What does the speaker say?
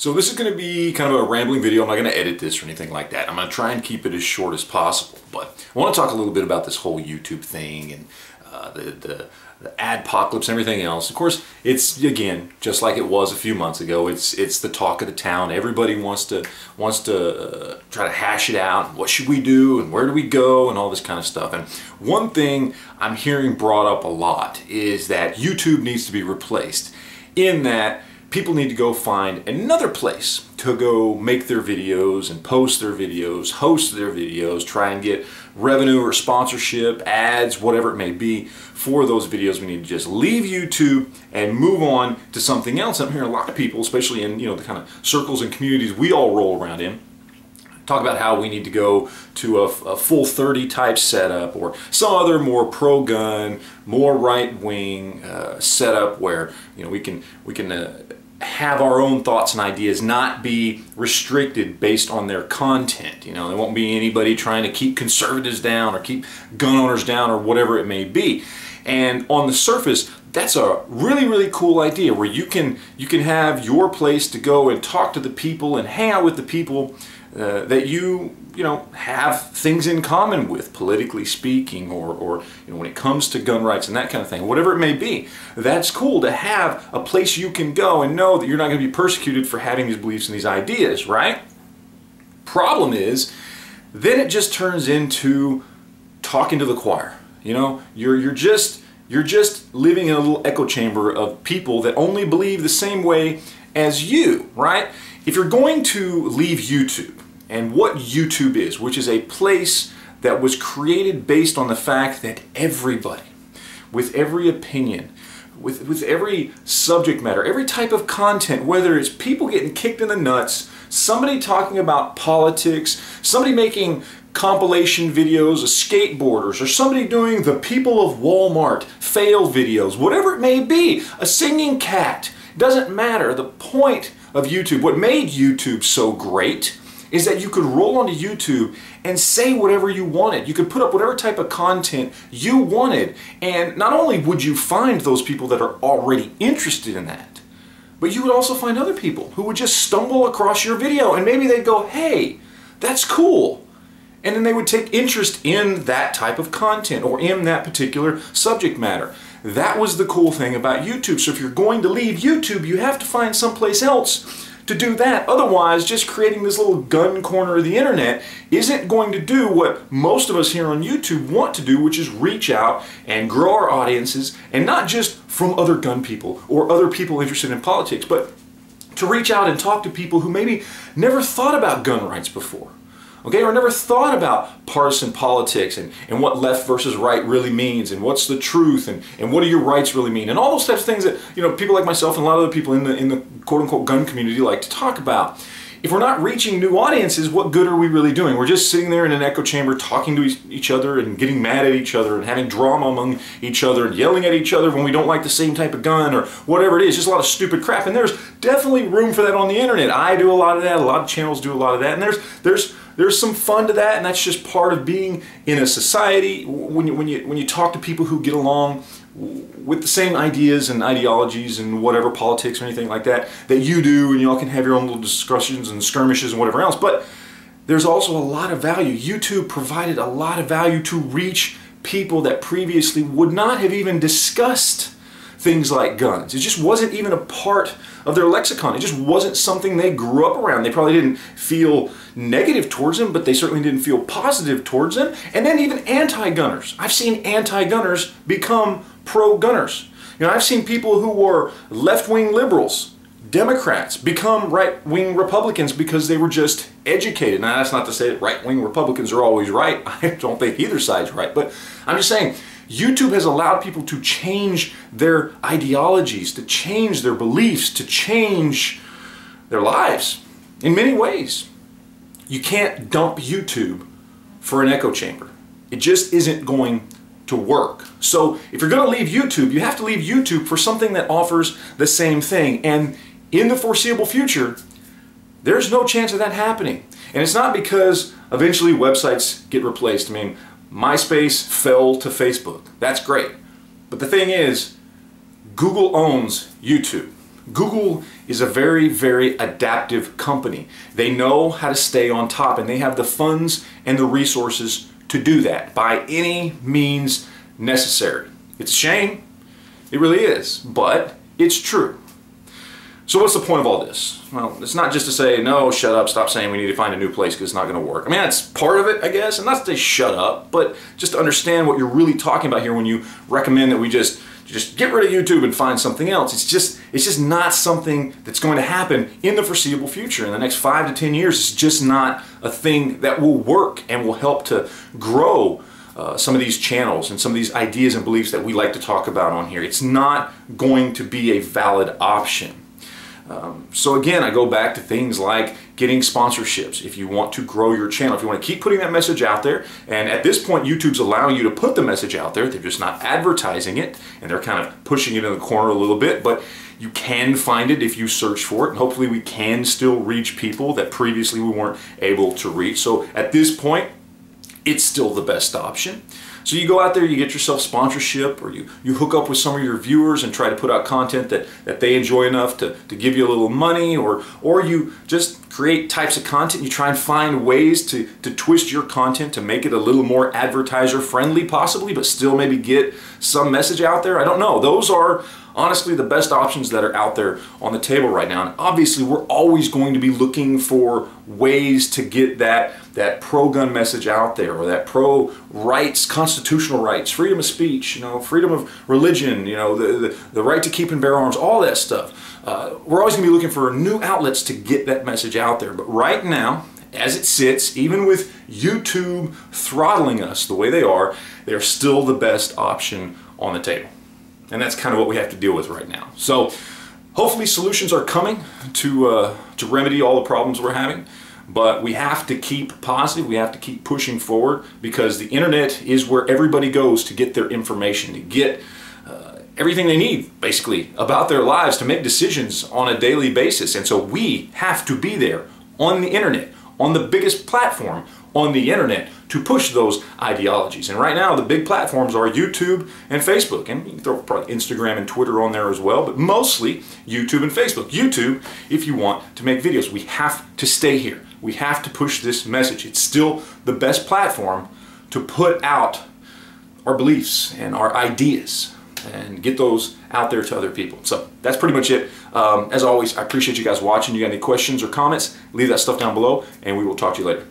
So this is going to be kind of a rambling video. I'm not going to edit this or anything like that. I'm going to try and keep it as short as possible. But I want to talk a little bit about this whole YouTube thing and the adpocalypse and everything else. Of course, it's, again, just like it was a few months ago. It's the talk of the town. Everybody wants to try to hash it out. What should we do and where do we go and all this kind of stuff. And one thing I'm hearing brought up a lot is that YouTube needs to be replaced, in that people need to go find another place to go make their videos and post their videos, host their videos, try and get revenue or sponsorship, ads, whatever it may be for those videos. We need to just leave YouTube and move on to something else. I'm hearing a lot of people, especially in the kind of circles and communities we all roll around in, talk about how we need to go to a full 30 type setup or some other more pro-gun, more right-wing setup where we can have our own thoughts and ideas, not be restricted based on their content. There won't be anybody trying to keep conservatives down or keep gun owners down or whatever it may be. And on the surface, that's a really, really cool idea where you can have your place to go and talk to the people and hang out with the people that you have things in common with, politically speaking, or when it comes to gun rights and that kind of thing, whatever it may be. That's cool to have a place you can go and know that you're not going to be persecuted for having these beliefs and these ideas, right? Problem is, then it just turns into talking to the choir. You're just living in a little echo chamber of people that only believe the same way as you, right? If you're going to leave YouTube, and what YouTube is, which is a place that was created based on the fact that everybody, with every opinion, with every subject matter, every type of content, whether it's people getting kicked in the nuts, somebody talking about politics, somebody making compilation videos of skateboarders, or somebody doing the people of Walmart fail videos, whatever it may be, a singing cat, doesn't matter. The point of YouTube, what made YouTube so great, is that you could roll onto YouTube and say whatever you wanted. You could put up whatever type of content you wanted, and not only would you find those people that are already interested in that, but you would also find other people who would just stumble across your video and maybe they'd go, hey, that's cool. And then they would take interest in that type of content or in that particular subject matter. That was the cool thing about YouTube. So if you're going to leave YouTube, you have to find someplace else to do that. Otherwise, just creating this little gun corner of the internet isn't going to do what most of us here on YouTube want to do, which is reach out and grow our audiences, and not just from other gun people or other people interested in politics, but to reach out and talk to people who maybe never thought about gun rights before. Okay, or never thought about partisan politics and what left versus right really means, and what's the truth, and what do your rights really mean, and all those types of things that people like myself and a lot of other people in the quote-unquote gun community like to talk about. If we're not reaching new audiences, what good are we really doing? We're just sitting there in an echo chamber talking to each other and getting mad at each other and having drama among each other and yelling at each other when we don't like the same type of gun or whatever it is. Just a lot of stupid crap. And there's definitely room for that on the internet. I do a lot of that. A lot of channels do a lot of that. And there's some fun to that, and that's just part of being in a society when you talk to people who get along with the same ideas and ideologies and whatever, politics or anything like that you do, and y'all can have your own little discussions and skirmishes and whatever else. But there's also a lot of value. YouTube provided a lot of value to reach people that previously would not have even discussed things like guns. It just wasn't even a part of their lexicon. It just wasn't something they grew up around. They probably didn't feel negative towards them, but they certainly didn't feel positive towards them. And then even anti-gunners. I've seen anti-gunners become pro-gunners. I've seen people who were left-wing liberals, Democrats, become right-wing Republicans because they were just educated. Now, that's not to say that right-wing Republicans are always right. I don't think either side's right. But I'm just saying, YouTube has allowed people to change their ideologies, to change their beliefs, to change their lives in many ways. You can't dump YouTube for an echo chamber. It just isn't going to work. So if you're going to leave YouTube, you have to leave YouTube for something that offers the same thing. And in the foreseeable future, there's no chance of that happening. And it's not because eventually websites get replaced. I mean, MySpace fell to Facebook. That's great. But the thing is, Google owns YouTube. Google is a very, very adaptive company. They know how to stay on top, and they have the funds and the resources to do that by any means necessary. It's a shame. It really is, but it's true. So what's the point of all this? Well, it's not just to say, no, shut up, stop saying we need to find a new place because it's not going to work. I mean, that's part of it, I guess, and not to say shut up, but just to understand what you're really talking about here when you recommend that we just get rid of YouTube and find something else. It's just not something that's going to happen in the foreseeable future. In the next 5 to 10 years, it's just not a thing that will work and will help to grow some of these channels and some of these ideas and beliefs that we like to talk about on here. It's not going to be a valid option. So again, I go back to things like getting sponsorships. If you want to grow your channel, if you want to keep putting that message out there, and at this point YouTube's allowing you to put the message out there, they're just not advertising it, and they're kind of pushing it in the corner a little bit, but you can find it if you search for it, and hopefully we can still reach people that previously we weren't able to reach. So at this point, it's still the best option. So you go out there, you get yourself sponsorship, or you hook up with some of your viewers and try to put out content that they enjoy enough to give you a little money, or you just create types of content. You try and find ways to twist your content to make it a little more advertiser friendly possibly, but still maybe get some message out there. I don't know. Those are honestly the best options that are out there on the table right now. And obviously we're always going to be looking for ways to get that pro-gun message out there, or that pro-rights, constitutional rights, freedom of speech, freedom of religion, the right to keep and bear arms, all that stuff. We're always going to be looking for new outlets to get that message out there. But right now, as it sits, even with YouTube throttling us the way they're still the best option on the table. And that's kind of what we have to deal with right now. So hopefully solutions are coming to remedy all the problems we're having. But we have to keep positive, we have to keep pushing forward, because the internet is where everybody goes to get their information, to get everything they need, basically, about their lives, to make decisions on a daily basis. And so we have to be there on the internet, on the biggest platform on the internet, to push those ideologies. And right now the big platforms are YouTube and Facebook, and you can throw probably Instagram and Twitter on there as well, but mostly YouTube and Facebook. YouTube, if you want to make videos, we have to stay here. We have to push this message. It's still the best platform to put out our beliefs and our ideas and get those out there to other people. So that's pretty much it. As always, I appreciate you guys watching. You got any questions or comments, leave that stuff down below, and we will talk to you later.